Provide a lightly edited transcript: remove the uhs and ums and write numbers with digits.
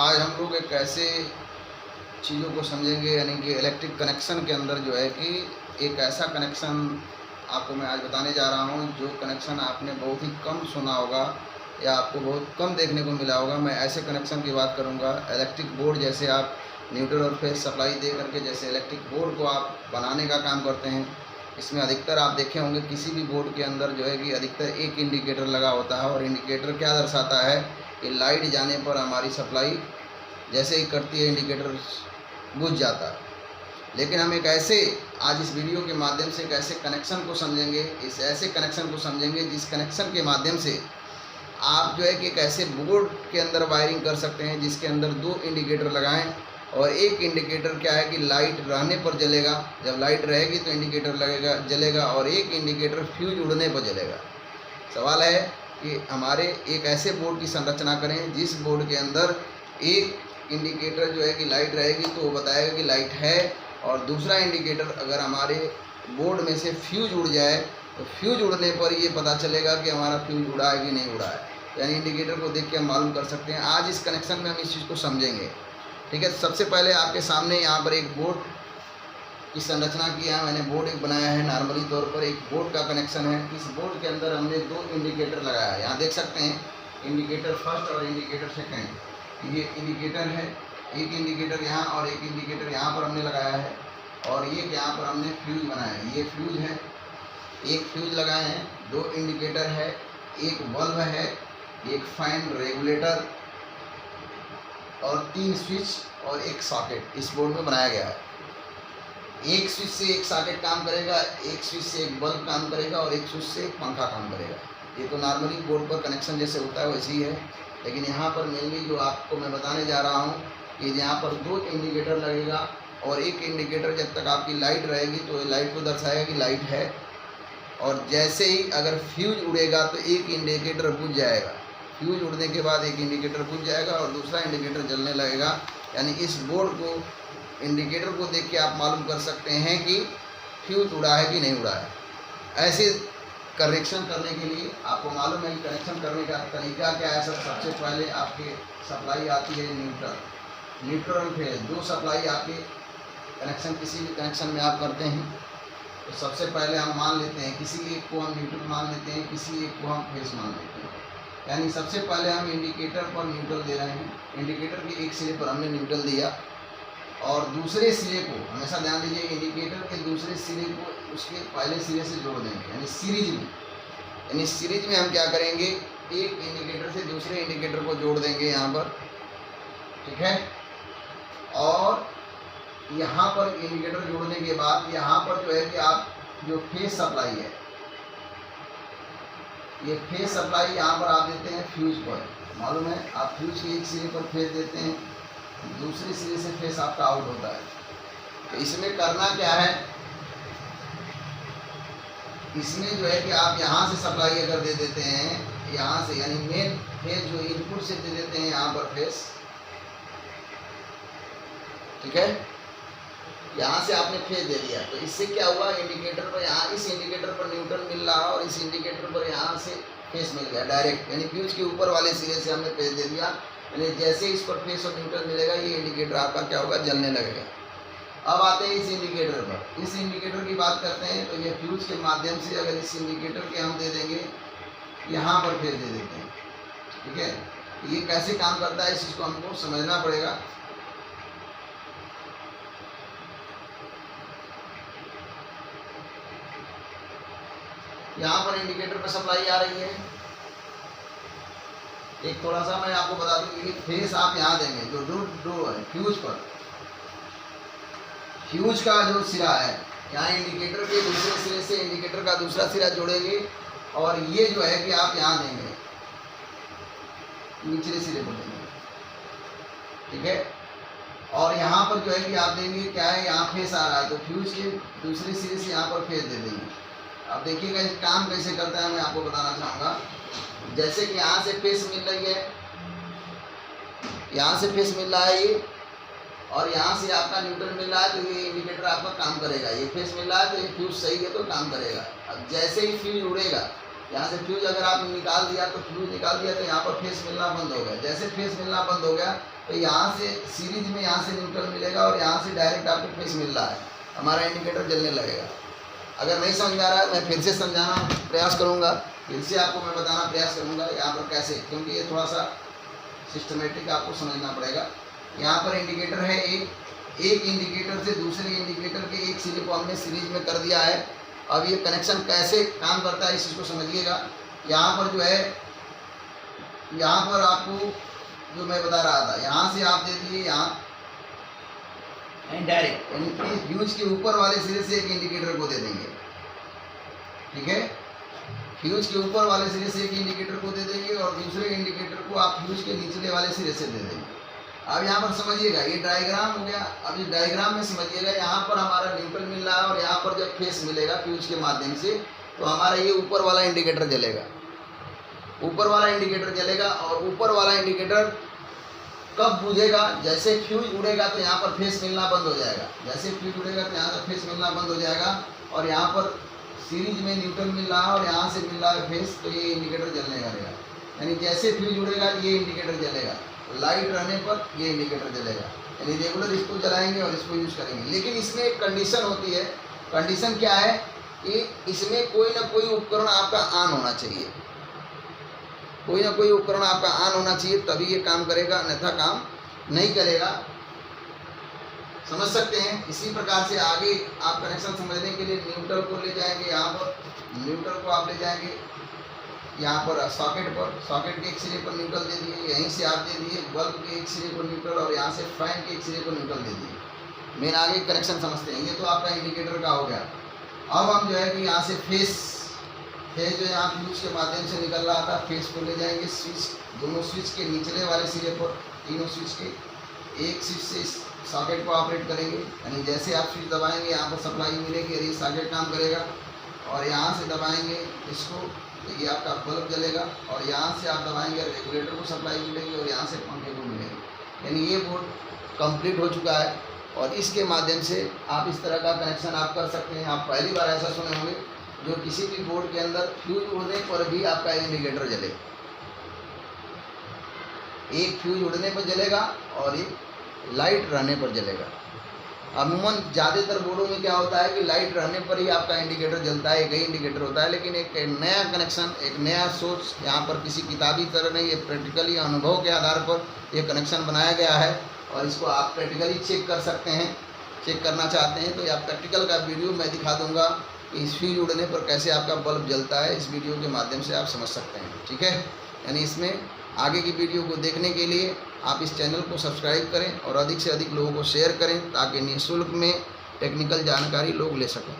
आज हम लोग एक ऐसे चीज़ों को समझेंगे, यानी कि इलेक्ट्रिक कनेक्शन के अंदर जो है कि एक ऐसा कनेक्शन आपको मैं आज बताने जा रहा हूँ जो कनेक्शन आपने बहुत ही कम सुना होगा या आपको बहुत कम देखने को मिला होगा। मैं ऐसे कनेक्शन की बात करूँगा। इलेक्ट्रिक बोर्ड जैसे आप न्यूट्रल और फेज सप्लाई दे करके जैसे इलेक्ट्रिक बोर्ड को आप बनाने का काम करते हैं, इसमें अधिकतर आप देखे होंगे किसी भी बोर्ड के अंदर जो है कि अधिकतर एक इंडिकेटर लगा होता है। और इंडिकेटर क्या दर्शाता है कि लाइट जाने पर हमारी सप्लाई जैसे ही कटती है इंडिकेटर बुझ जाता है। लेकिन हम एक ऐसे आज इस वीडियो के माध्यम से एक ऐसे कनेक्शन को समझेंगे, इस ऐसे कनेक्शन को समझेंगे जिस कनेक्शन के माध्यम से आप जो है कि एक ऐसे बोर्ड के अंदर वायरिंग कर सकते हैं जिसके अंदर 2 इंडिकेटर लगाएं और एक इंडिकेटर क्या है कि लाइट रहने पर जलेगा, जब लाइट रहेगी तो इंडिकेटर लगेगा जलेगा, और एक इंडिकेटर फ्यूज उड़ने पर जलेगा। सवाल है कि हमारे एक ऐसे बोर्ड की संरचना करें जिस बोर्ड के अंदर एक इंडिकेटर जो है कि लाइट रहेगी तो वो बताएगा कि लाइट है, और दूसरा इंडिकेटर अगर हमारे बोर्ड में से फ्यूज उड़ जाए तो फ्यूज उड़ने पर ये पता चलेगा कि हमारा फ्यूज उड़ा है कि नहीं उड़ा है। यानी इंडिकेटर को देख के हम मालूम कर सकते हैं। आज इस कनेक्शन में हम इस चीज़ को समझेंगे। ठीक है, सबसे पहले आपके सामने यहाँ पर एक बोर्ड की संरचना किया है। मैंने बोर्ड एक बनाया है, नॉर्मली तौर पर एक बोर्ड का कनेक्शन है। इस बोर्ड के अंदर हमने 2 इंडिकेटर लगाया है। यहाँ देख सकते हैं इंडिकेटर फर्स्ट और इंडिकेटर सेकेंड। ये इंडिकेटर है, एक इंडिकेटर यहाँ और एक इंडिकेटर यहाँ पर हमने लगाया है, और ये यहाँ पर हमने फ्यूज बनाया है। ये फ्यूज है, एक फ्यूज लगाए हैं, 2 इंडिकेटर है, एक बल्ब है, एक फैन रेगुलेटर और 3 स्विच और एक सॉकेट इस बोर्ड में बनाया गया है। एक स्विच से एक सॉकेट काम करेगा, एक स्विच से एक बल्ब काम करेगा और एक स्विच से एक पंखा काम करेगा। ये तो नॉर्मली बोर्ड पर कनेक्शन जैसे होता है वैसे ही है, लेकिन यहाँ पर मेनली जो आपको मैं बताने जा रहा हूँ कि यहाँ पर 2 इंडिकेटर लगेगा और एक इंडिकेटर जब तक आपकी लाइट रहेगी तो लाइट को दर्शाएगा कि लाइट है, और जैसे ही अगर फ्यूज उड़ेगा तो एक इंडिकेटर बुझ जाएगा। फ्यूज उड़ने के बाद एक इंडिकेटर बुझ जाएगा और दूसरा इंडिकेटर जलने लगेगा। यानी इस बोर्ड को इंडिकेटर को देख के आप मालूम कर सकते हैं कि फ्यूज उड़ा है कि नहीं उड़ा है। ऐसे कनेक्शन करने के लिए आपको मालूम है कि कनेक्शन करने का तरीका क्या है। सबसे पहले आपके सप्लाई आती है न्यूट्रल और फेज, 2 सप्लाई आपके कनेक्शन किसी भी कनेक्शन में आप करते हैं तो सबसे पहले हम मान लेते हैं किसी एक को हम न्यूट्रल मान लेते हैं, किसी एक को हम फेज मान लेते हैं। यानी सबसे पहले हम इंडिकेटर पर न्यूट्रल दे रहे हैं। इंडिकेटर के एक सिरे पर हमने न्यूट्रल दिया और दूसरे सिरे को, हमेशा ध्यान दीजिए, इंडिकेटर के दूसरे सिरे को उसके पहले सिरे से जोड़ देंगे, यानी सीरीज में। यानी सीरीज में हम क्या करेंगे, एक इंडिकेटर से दूसरे इंडिकेटर को जोड़ देंगे यहाँ पर, ठीक है। और यहाँ पर इंडिकेटर जोड़ने के बाद यहाँ पर जो है कि आप जो फेज सप्लाई है, ये फेज सप्लाई यहाँ पर आप देते हैं फ्यूज पर। मालूम है, आप फ्यूज के एक सिरे पर फेज देते हैं, दूसरे सिरे से फेज आपका आउट होता है। तो इसमें करना क्या है, इसमें जो है कि आप यहाँ से सप्लाई अगर दे देते हैं, यहाँ से यानी मेन फेज जो इनपुट से दे देते हैं यहाँ पर फेज, ठीक है। यहाँ से आपने फेज दे दिया तो इससे क्या हुआ, इंडिकेटर पर यहाँ इस इंडिकेटर पर न्यूट्रल मिल रहा और इस इंडिकेटर पर यहाँ से फेज मिल गया डायरेक्ट। यानी फ्यूज के ऊपर वाले सिरे से हमने फेज दे दिया। यानी जैसे इस पर फेज और न्यूट्रल मिलेगा ये इंडिकेटर आपका क्या होगा, जलने लगेगा। अब आते हैं इस इंडिकेटर पर। इस इंडिकेटर की बात करते हैं तो ये फ्यूज के माध्यम से अगर इस इंडिकेटर के हम दे देंगे, यहाँ पर फेज दे देते हैं, ठीक है। ये कैसे काम करता है इस चीज़ को हमको समझना पड़ेगा। यहाँ पर इंडिकेटर पर सप्लाई आ रही है। एक थोड़ा सा मैं आपको बता दूं कि फेस आप यहाँ देंगे जो दो है फ्यूज पर, फ्यूज का जो सिरा है यहाँ इंडिकेटर के दूसरे सिरे से इंडिकेटर का दूसरा सिरा जोड़ेंगे और ये जो है कि आप यहाँ देंगे, निचले सिरे पर देंगे, ठीक है। और यहाँ पर जो है कि आप देंगे क्या है, यहाँ फेस आ रहा है तो फ्यूज के दूसरे सिरे से यहाँ पर फेस दे देंगे। अब देखिएगा इस काम कैसे करता है, मैं आपको बताना चाहूँगा। जैसे कि यहाँ से फेस मिल रही है, यहाँ से फेस मिल रहा है ये, और यहाँ से आपका न्यूट्रल मिल रहा है तो ये इंडिकेटर आपका काम करेगा। ये फेस मिल रहा है तो ये फ्यूज सही है तो काम करेगा। अब जैसे ही फ्यूज उड़ेगा यहाँ से फ्यूज अगर आपने निकाल दिया तो फ्यूज निकाल दिया तो यहाँ पर फेस मिलना बंद हो गया। जैसे फेस मिलना बंद हो गया तो यहाँ से सीरीज में यहाँ से न्यूट्रल मिलेगा और यहाँ से डायरेक्ट आपको फेस मिल रहा है, हमारा इंडिकेटर जलने लगेगा। अगर नहीं समझ में आ रहा है मैं फिर से समझाना प्रयास करूँगा, फिर से आपको मैं बताना प्रयास करूँगा यहाँ पर कैसे, क्योंकि ये थोड़ा सा सिस्टमेटिक आपको समझना पड़ेगा। यहाँ पर इंडिकेटर है एक इंडिकेटर से दूसरे इंडिकेटर के एक सिरे को हमने सीरीज में कर दिया है। अब ये कनेक्शन कैसे काम करता है इस चीज़ को समझिएगा। यहाँ पर जो है, यहाँ पर आपको जो मैं बता रहा था, यहाँ से आप दे दिए यहाँ डायरेक्ट, यानी कि फ्यूज के ऊपर वाले सिरे से एक इंडिकेटर को दे देंगे, ठीक है। फ्यूज के ऊपर वाले सिरे से एक इंडिकेटर को दे देंगे और दूसरे इंडिकेटर को आप फ्यूज के निचले वाले सिरे से दे देंगे। अब यहाँ पर समझिएगा, ये डायग्राम हो गया। अब इस डायग्राम में समझिएगा, यहाँ पर हमारा न्यूट्रल मिल रहा है और यहाँ पर जब फेस मिलेगा फ्यूज के माध्यम से तो हमारा ये ऊपर वाला इंडिकेटर जलेगा, ऊपर वाला इंडिकेटर जलेगा। और ऊपर वाला इंडिकेटर कब बुझेगा, जैसे फ्यूज उड़ेगा तो यहाँ पर फेस मिलना बंद हो जाएगा। जैसे फ्यूज उड़ेगा तो यहाँ से फेस मिलना बंद हो जाएगा और यहाँ पर सीरीज में न्यूट्रल मिल रहा है और यहाँ से मिल रहा है फेस, तो ये इंडिकेटर जलने लगेगा। यानी जैसे फ्यूज उड़ेगा ये इंडिकेटर जलेगा, लाइट रहने पर ये इंडिकेटर जलेगा। यानी रेगुलर इसको जलाएंगे और इसको यूज़ करेंगे। लेकिन इसमें एक कंडीशन होती है। कंडीशन क्या है कि इसमें कोई ना कोई उपकरण आपका ऑन होना चाहिए, कोई ना कोई उपकरण आपका ऑन होना चाहिए, तभी ये काम करेगा, अन्यथा काम नहीं करेगा। समझ सकते हैं। इसी प्रकार से आगे आप कनेक्शन समझने के लिए न्यूट्रल को ले जाएंगे, यहाँ पर न्यूट्रल को आप ले जाएंगे यहाँ पर सॉकेट पर, सॉकेट के एक सिरे पर न्यूट्रल दे दिए, यहीं से आप दे दिए बल्ब के एक सिरे को न्यूट्रल और यहाँ से फैन के एक सिरे को न्यूट्रल दे दिए। मेन आगे कनेक्शन समझते हैं। ये तो आपका इंडिकेटर का हो गया। अब हम जो है कि यहाँ से फेस जो यहाँ फ्यूज के माध्यम से निकल रहा था, फेस को ले जाएंगे स्विच, दोनों स्विच के निचले वाले सिरे पर, तीनों स्विच के एक स्विच से इस सॉकेट को ऑपरेट करेंगे। यानी जैसे आप स्विच दबाएंगे यहाँ पर सप्लाई मिलेगी और ये सॉकेट काम करेगा। और यहाँ से दबाएंगे इसको, ये आपका बल्ब जलेगा। और यहाँ से आप दबाएंगे रेगुलेटर को सप्लाई मिलेगी और यहाँ से पंखे को मिलेगी। यानी ये बोर्ड कंप्लीट हो चुका है और इसके माध्यम से आप इस तरह का कनेक्शन आप कर सकते हैं। आप पहली बार ऐसा सुने होंगे जो किसी भी बोर्ड के अंदर फ्यूज उड़ने पर भी आपका इंडिकेटर जले, एक फ्यूज उड़ने पर जलेगा और एक लाइट रहने पर जलेगा। अमूमन ज़्यादातर बोर्डों में क्या होता है कि लाइट रहने पर ही आपका इंडिकेटर जलता है, एक ही इंडिकेटर होता है। लेकिन एक नया कनेक्शन, एक नया सोर्स, यहाँ पर किसी किताबी तरह नहीं, ये प्रैक्टिकली अनुभव के आधार पर ये कनेक्शन बनाया गया है और इसको आप प्रैक्टिकली चेक कर सकते हैं। चेक करना चाहते हैं तो या प्रैक्टिकल का वीडियो मैं दिखा दूँगा कि इस फ्यूज उड़ने पर कैसे आपका बल्ब जलता है। इस वीडियो के माध्यम से आप समझ सकते हैं, ठीक है। यानी इसमें आगे की वीडियो को देखने के लिए आप इस चैनल को सब्सक्राइब करें और अधिक से अधिक लोगों को शेयर करें ताकि निःशुल्क में टेक्निकल जानकारी लोग ले सकें।